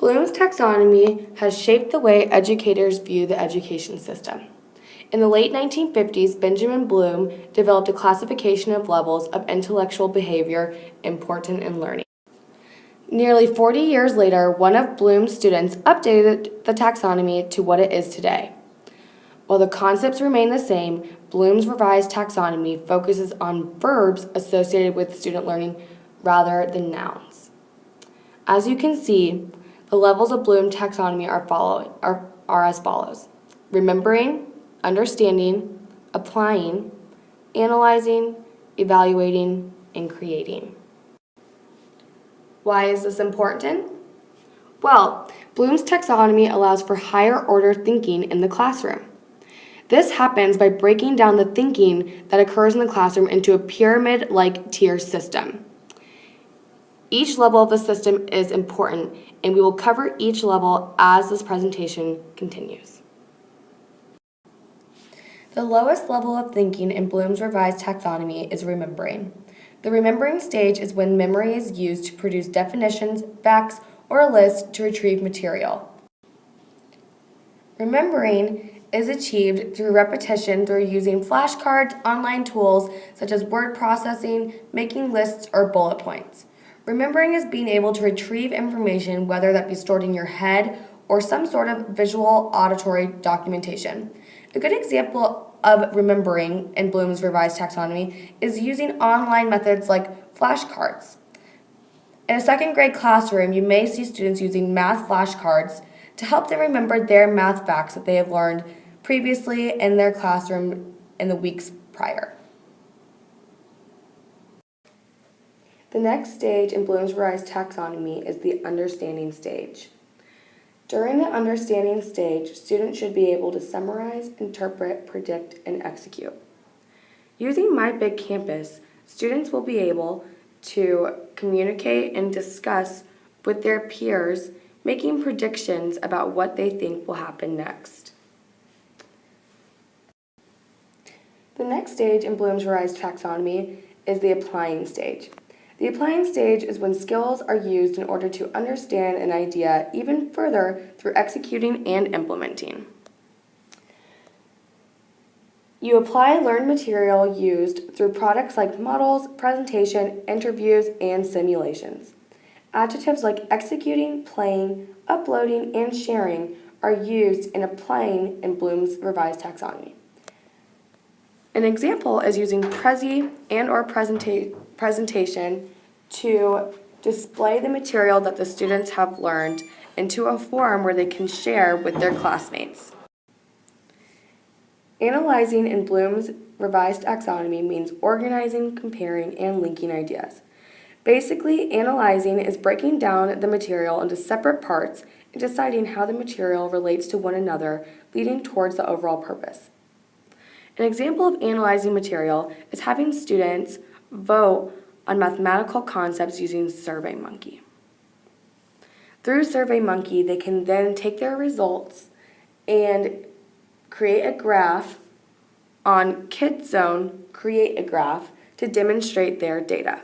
Bloom's taxonomy has shaped the way educators view the education system. In the late 1950s, Benjamin Bloom developed a classification of levels of intellectual behavior important in learning. Nearly 40 years later, one of Bloom's students updated the taxonomy to what it is today. While the concepts remain the same, Bloom's revised taxonomy focuses on verbs associated with student learning rather than nouns. As you can see, the levels of Bloom taxonomy are as follows: remembering, understanding, applying, analyzing, evaluating, and creating. Why is this important? Well, Bloom's taxonomy allows for higher order thinking in the classroom. This happens by breaking down the thinking that occurs in the classroom into a pyramid-like tier system. Each level of the system is important, and we will cover each level as this presentation continues. The lowest level of thinking in Bloom's revised taxonomy is remembering. The remembering stage is when memory is used to produce definitions, facts, or a list to retrieve material. Remembering is achieved through repetition through using flashcards, online tools such as word processing, making lists, or bullet points. Remembering is being able to retrieve information, whether that be stored in your head or some sort of visual auditory documentation. A good example of remembering in Bloom's revised taxonomy is using online methods like flashcards. In a second grade classroom, you may see students using math flashcards to help them remember their math facts that they have learned previously in their classroom in the weeks prior. The next stage in Bloom's revised taxonomy is the understanding stage. During the understanding stage, students should be able to summarize, interpret, predict, and execute. Using My Big Campus, students will be able to communicate and discuss with their peers, making predictions about what they think will happen next. The next stage in Bloom's revised taxonomy is the applying stage. The applying stage is when skills are used in order to understand an idea even further through executing and implementing. You apply learned material used through products like models, presentation, interviews, and simulations. Adjectives like executing, playing, uploading, and sharing are used in applying in Bloom's revised taxonomy. An example is using Prezi and/or presentation to display the material that the students have learned into a forum where they can share with their classmates. Analyzing in Bloom's revised taxonomy means organizing, comparing, and linking ideas. Basically, analyzing is breaking down the material into separate parts and deciding how the material relates to one another, leading towards the overall purpose. An example of analyzing material is having students vote on mathematical concepts using SurveyMonkey. Through SurveyMonkey, they can then take their results and create a graph on KidsZone, create a graph to demonstrate their data.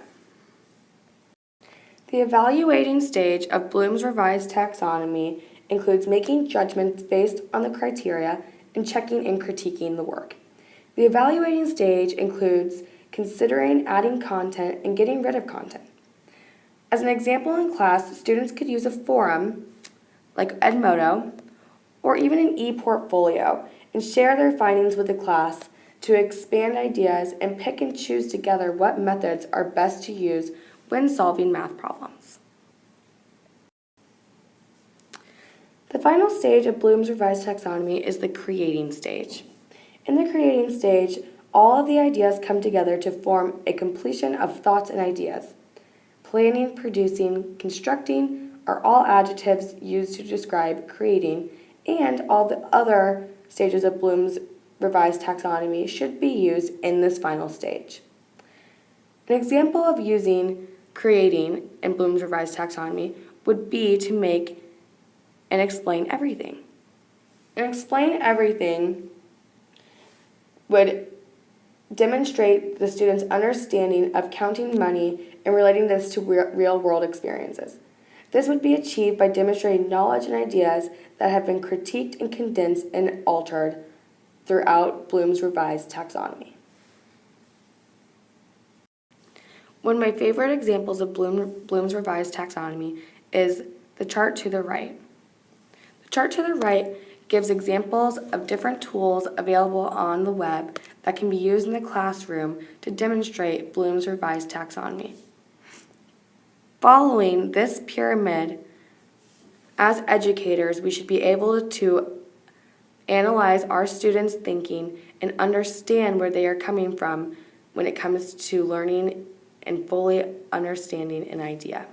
The evaluating stage of Bloom's revised taxonomy includes making judgments based on the criteria and checking and critiquing the work. The evaluating stage includes considering adding content and getting rid of content. As an example in class, students could use a forum like Edmodo or even an e-portfolio and share their findings with the class to expand ideas and pick and choose together what methods are best to use when solving math problems. The final stage of Bloom's revised taxonomy is the creating stage. In the creating stage, all of the ideas come together to form a completion of thoughts and ideas. Planning, producing, constructing are all adjectives used to describe creating, and all the other stages of Bloom's revised taxonomy should be used in this final stage. An example of using creating in Bloom's revised taxonomy would be to make and explain everything. And explain everything would demonstrate the student's understanding of counting money and relating this to real-world experiences. This would be achieved by demonstrating knowledge and ideas that have been critiqued and condensed and altered throughout Bloom's revised taxonomy. One of my favorite examples of Bloom's revised taxonomy is the chart to the right. The chart to the right gives examples of different tools available on the web that can be used in the classroom to demonstrate Bloom's revised taxonomy. Following this pyramid, as educators, we should be able to analyze our students' thinking and understand where they are coming from when it comes to learning and fully understanding an idea.